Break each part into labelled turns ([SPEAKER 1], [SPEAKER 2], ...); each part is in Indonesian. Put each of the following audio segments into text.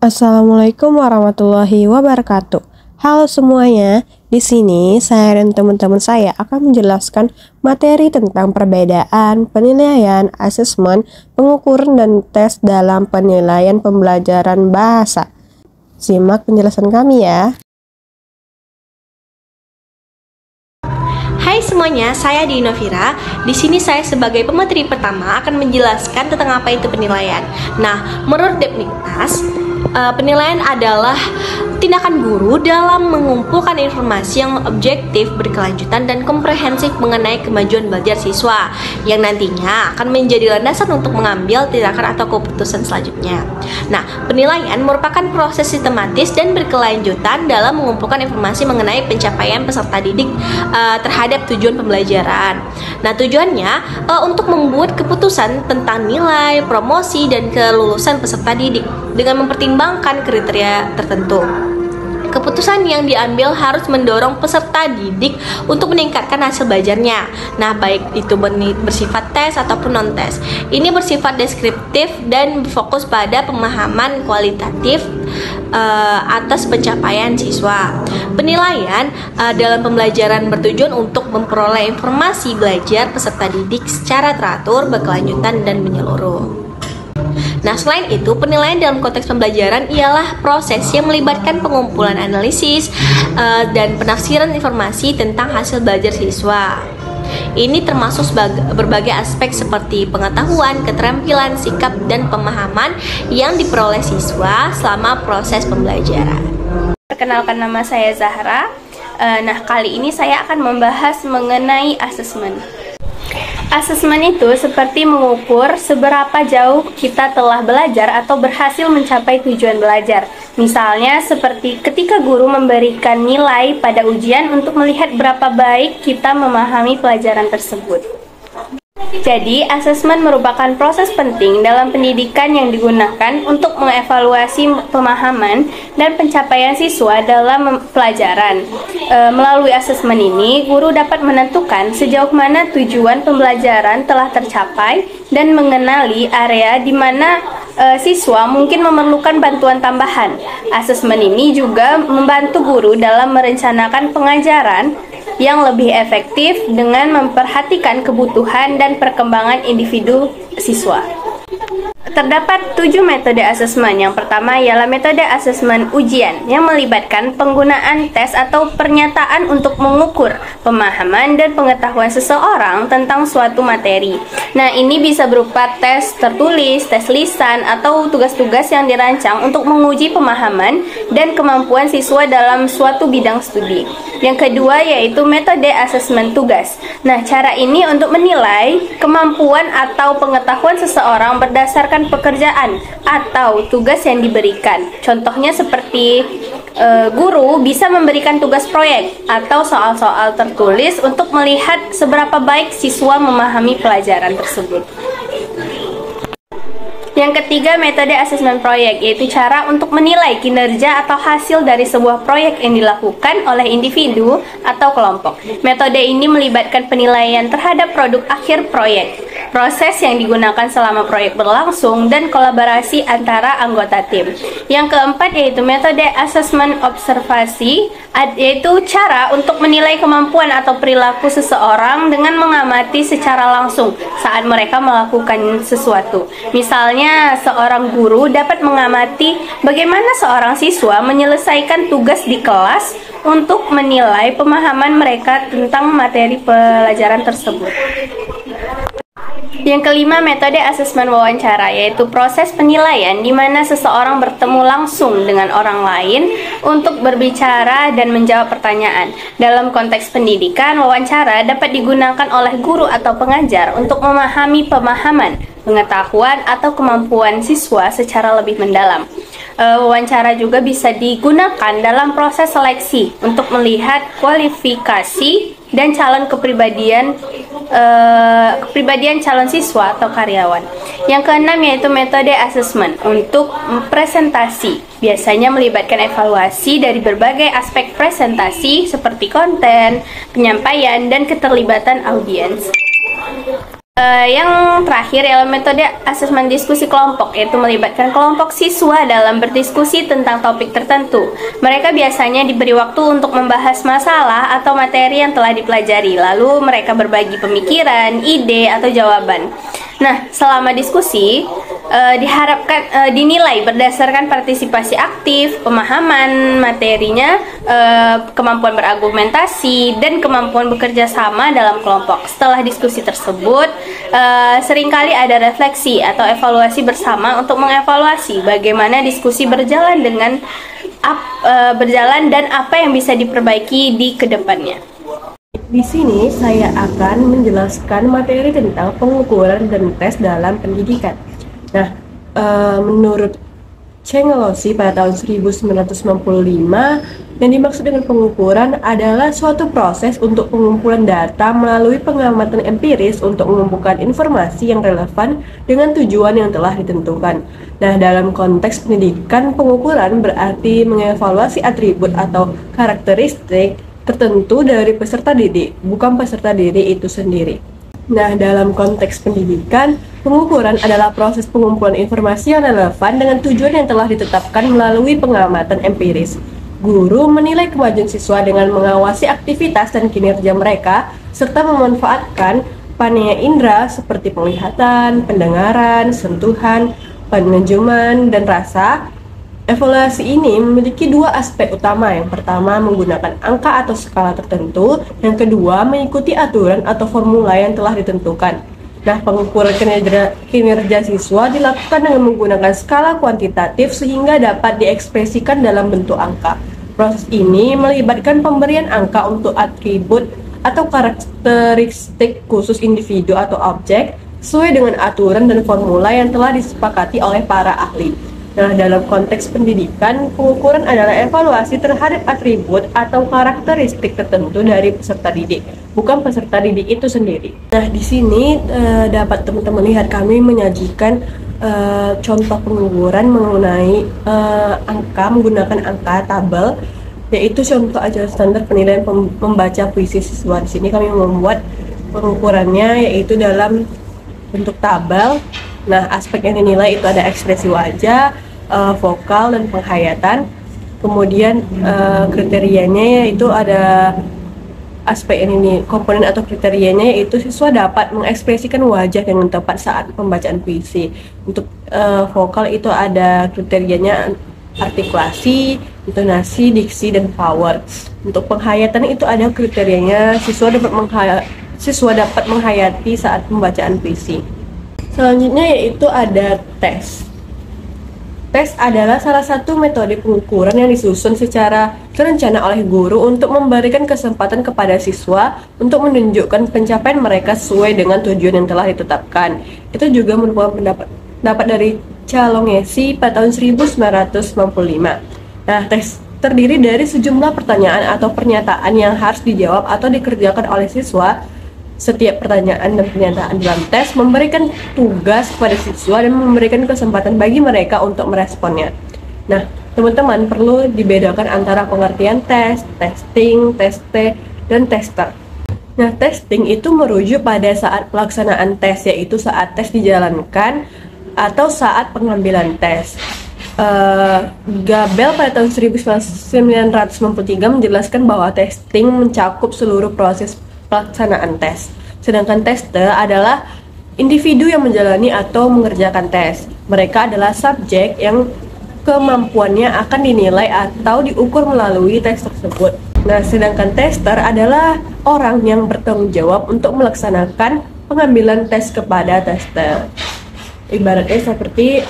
[SPEAKER 1] Assalamualaikum warahmatullahi wabarakatuh. Halo semuanya, di sini saya dan teman-teman saya akan menjelaskan materi tentang perbedaan penilaian, asesmen, pengukuran, dan tes dalam penilaian pembelajaran bahasa. Simak penjelasan kami ya.
[SPEAKER 2] Hai semuanya, saya Dina Fira. Di sini saya sebagai pemateri pertama akan menjelaskan tentang apa itu penilaian. Nah, menurut Depdiknas, penilaian adalah tindakan guru dalam mengumpulkan informasi yang objektif, berkelanjutan, dan komprehensif mengenai kemajuan belajar siswa yang nantinya akan menjadi landasan untuk mengambil tindakan atau keputusan selanjutnya. Nah, penilaian merupakan proses sistematis dan berkelanjutan dalam mengumpulkan informasi mengenai pencapaian peserta didik terhadap tujuan pembelajaran. Nah, tujuannya untuk membuat keputusan tentang nilai, promosi, dan kelulusan peserta didik dengan mempertimbangkan kriteria tertentu. Keputusan yang diambil harus mendorong peserta didik untuk meningkatkan hasil belajarnya. Nah, baik itu bersifat tes ataupun non-tes. Ini bersifat deskriptif dan berfokus pada pemahaman kualitatif atas pencapaian siswa. Penilaian dalam pembelajaran bertujuan untuk memperoleh informasi belajar peserta didik secara teratur, berkelanjutan, dan menyeluruh. Nah, selain itu, penilaian dalam konteks pembelajaran ialah proses yang melibatkan pengumpulan analisis dan penafsiran informasi tentang hasil belajar siswa. Ini termasuk berbagai aspek seperti pengetahuan, keterampilan, sikap, dan pemahaman yang diperoleh siswa selama proses pembelajaran.
[SPEAKER 3] Perkenalkan, nama saya Zahra. Nah, kali ini saya akan membahas mengenai asesmen. Asesmen itu seperti mengukur seberapa jauh kita telah belajar atau berhasil mencapai tujuan belajar. Misalnya seperti ketika guru memberikan nilai pada ujian untuk melihat berapa baik kita memahami pelajaran tersebut. Jadi, asesmen merupakan proses penting dalam pendidikan yang digunakan untuk mengevaluasi pemahaman dan pencapaian siswa dalam pelajaran. Melalui asesmen ini, guru dapat menentukan sejauh mana tujuan pembelajaran telah tercapai dan mengenali area di mana siswa mungkin memerlukan bantuan tambahan. Asesmen ini juga membantu guru dalam merencanakan pengajaran yang lebih efektif dengan memperhatikan kebutuhan dan perkembangan individu siswa. Terdapat 7 metode asesmen. Yang pertama ialah metode asesmen ujian yang melibatkan penggunaan tes atau pernyataan untuk mengukur pemahaman dan pengetahuan seseorang tentang suatu materi. Nah, ini bisa berupa tes tertulis, tes lisan, atau tugas-tugas yang dirancang untuk menguji pemahaman dan kemampuan siswa dalam suatu bidang studi. Yang kedua yaitu metode asesmen tugas. Nah, cara ini untuk menilai kemampuan atau pengetahuan seseorang berdasarkan pekerjaan atau tugas yang diberikan. Contohnya seperti guru bisa memberikan tugas proyek atau soal-soal tertulis untuk melihat seberapa baik siswa memahami pelajaran tersebut. Yang ketiga, metode asesmen proyek, yaitu cara untuk menilai kinerja atau hasil dari sebuah proyek yang dilakukan oleh individu atau kelompok. Metode ini melibatkan penilaian terhadap produk akhir proyek, proses yang digunakan selama proyek berlangsung, dan kolaborasi antara anggota tim. Yang keempat yaitu metode asesmen observasi, yaitu cara untuk menilai kemampuan atau perilaku seseorang dengan mengamati secara langsung saat mereka melakukan sesuatu. Misalnya, seorang guru dapat mengamati bagaimana seorang siswa menyelesaikan tugas di kelas untuk menilai pemahaman mereka tentang materi pelajaran tersebut. Yang kelima, metode asesmen wawancara, yaitu proses penilaian di mana seseorang bertemu langsung dengan orang lain untuk berbicara dan menjawab pertanyaan. Dalam konteks pendidikan, wawancara dapat digunakan oleh guru atau pengajar untuk memahami pemahaman, pengetahuan, atau kemampuan siswa secara lebih mendalam. Wawancara juga bisa digunakan dalam proses seleksi untuk melihat kualifikasi dan kepribadian calon siswa atau karyawan. Yang keenam yaitu metode asesmen untuk presentasi. Biasanya melibatkan evaluasi dari berbagai aspek presentasi seperti konten, penyampaian, dan keterlibatan audiens. Yang terakhir adalah metode asesmen diskusi kelompok, yaitu melibatkan kelompok siswa dalam berdiskusi tentang topik tertentu. Mereka biasanya diberi waktu untuk membahas masalah atau materi yang telah dipelajari, lalu mereka berbagi pemikiran, ide, atau jawaban. Nah, selama diskusi diharapkan dinilai berdasarkan partisipasi aktif, pemahaman materinya, kemampuan berargumentasi, dan kemampuan bekerja sama dalam kelompok. Setelah diskusi tersebut, seringkali ada refleksi atau evaluasi bersama untuk mengevaluasi bagaimana diskusi berjalan dan apa yang bisa diperbaiki di kedepannya.
[SPEAKER 1] Di sini saya akan menjelaskan materi tentang pengukuran dan tes dalam pendidikan. Nah, menurut Chengelosi pada tahun 1995, yang dimaksud dengan pengukuran adalah suatu proses untuk pengumpulan data melalui pengamatan empiris untuk mengumpulkan informasi yang relevan dengan tujuan yang telah ditentukan. Nah, dalam konteks pendidikan, pengukuran berarti mengevaluasi atribut atau karakteristik tertentu dari peserta didik, bukan peserta didik itu sendiri. Nah, dalam konteks pendidikan, pengukuran adalah proses pengumpulan informasi yang relevan dengan tujuan yang telah ditetapkan melalui pengamatan empiris. Guru menilai kemajuan siswa dengan mengawasi aktivitas dan kinerja mereka, serta memanfaatkan panenya indera seperti penglihatan, pendengaran, sentuhan, pengejuman, dan rasa. Evaluasi ini memiliki dua aspek utama. Yang pertama, menggunakan angka atau skala tertentu. Yang kedua, mengikuti aturan atau formula yang telah ditentukan. Nah, pengukuran kinerja siswa dilakukan dengan menggunakan skala kuantitatif sehingga dapat diekspresikan dalam bentuk angka. Proses ini melibatkan pemberian angka untuk atribut atau karakteristik khusus individu atau objek sesuai dengan aturan dan formula yang telah disepakati oleh para ahli. Nah, dalam konteks pendidikan, pengukuran adalah evaluasi terhadap atribut atau karakteristik tertentu dari peserta didik, bukan peserta didik itu sendiri. Nah, di sini dapat teman-teman lihat kami menyajikan contoh pengukuran mengenai angka, menggunakan angka tabel, yaitu contoh ajaran standar penilaian membaca puisi siswa. Di sini kami membuat pengukurannya yaitu dalam bentuk tabel. Nah, aspek yang dinilai itu ada ekspresi wajah, vokal, dan penghayatan. Kemudian kriterianya yaitu ada aspek ini, komponen atau kriterianya yaitu siswa dapat mengekspresikan wajah dengan tepat saat pembacaan puisi. Untuk vokal itu ada kriterianya artikulasi, intonasi, diksi, dan power. Untuk penghayatan itu ada kriterianya siswa dapat menghayati saat pembacaan puisi. Selanjutnya yaitu ada tes. Tes adalah salah satu metode pengukuran yang disusun secara terencana oleh guru untuk memberikan kesempatan kepada siswa untuk menunjukkan pencapaian mereka sesuai dengan tujuan yang telah ditetapkan. Itu juga merupakan pendapat dari Chalongesi pada tahun 1995. Nah, tes terdiri dari sejumlah pertanyaan atau pernyataan yang harus dijawab atau dikerjakan oleh siswa. Setiap pertanyaan dan pernyataan dalam tes memberikan tugas kepada siswa dan memberikan kesempatan bagi mereka untuk meresponnya. Nah, teman-teman perlu dibedakan antara pengertian tes, testing, teste, dan tester. Nah, testing itu merujuk pada saat pelaksanaan tes, yaitu saat tes dijalankan atau saat pengambilan tes. Gabel pada tahun 1993 menjelaskan bahwa testing mencakup seluruh proses pelaksanaan tes. Sedangkan tester adalah individu yang menjalani atau mengerjakan tes. Mereka adalah subjek yang kemampuannya akan dinilai atau diukur melalui tes tersebut. Nah, sedangkan tester adalah orang yang bertanggung jawab untuk melaksanakan pengambilan tes kepada tester. Ibaratnya seperti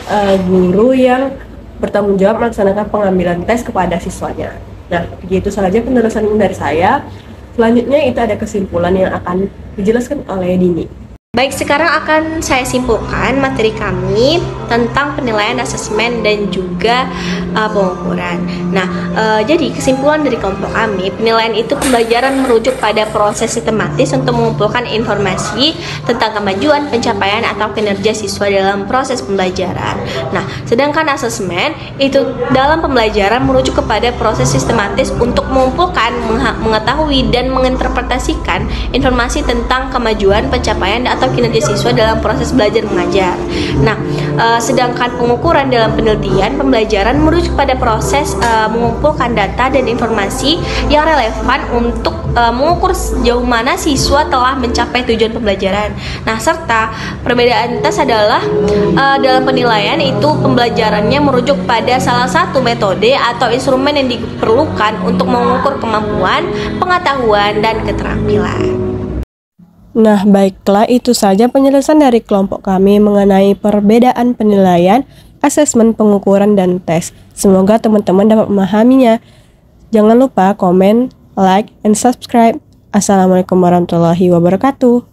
[SPEAKER 1] guru yang bertanggung jawab melaksanakan pengambilan tes kepada siswanya. Nah, begitu saja penjelasan dari saya. Selanjutnya itu ada kesimpulan yang akan dijelaskan oleh Dini.
[SPEAKER 2] Baik, sekarang akan saya simpulkan materi kami tentang penilaian asesmen dan juga pengukuran. Nah, jadi kesimpulan dari kelompok kami, penilaian itu pembelajaran merujuk pada proses sistematis untuk mengumpulkan informasi tentang kemajuan, pencapaian, atau kinerja siswa dalam proses pembelajaran. Nah, sedangkan asesmen itu dalam pembelajaran merujuk kepada proses sistematis untuk mengumpulkan, mengetahui, dan menginterpretasikan informasi tentang kemajuan, pencapaian, atau menentukan kinerja siswa dalam proses belajar mengajar. Nah, sedangkan pengukuran dalam penelitian pembelajaran merujuk pada proses mengumpulkan data dan informasi yang relevan untuk mengukur sejauh mana siswa telah mencapai tujuan pembelajaran. Nah, serta perbedaan tes adalah dalam penilaian itu pembelajarannya merujuk pada salah satu metode atau instrumen yang diperlukan untuk mengukur kemampuan, pengetahuan, dan keterampilan.
[SPEAKER 1] Nah, baiklah, itu saja penjelasan dari kelompok kami mengenai perbedaan penilaian, asesmen, pengukuran, dan tes. Semoga teman-teman dapat memahaminya. Jangan lupa komen, like, and subscribe. Assalamualaikum warahmatullahi wabarakatuh.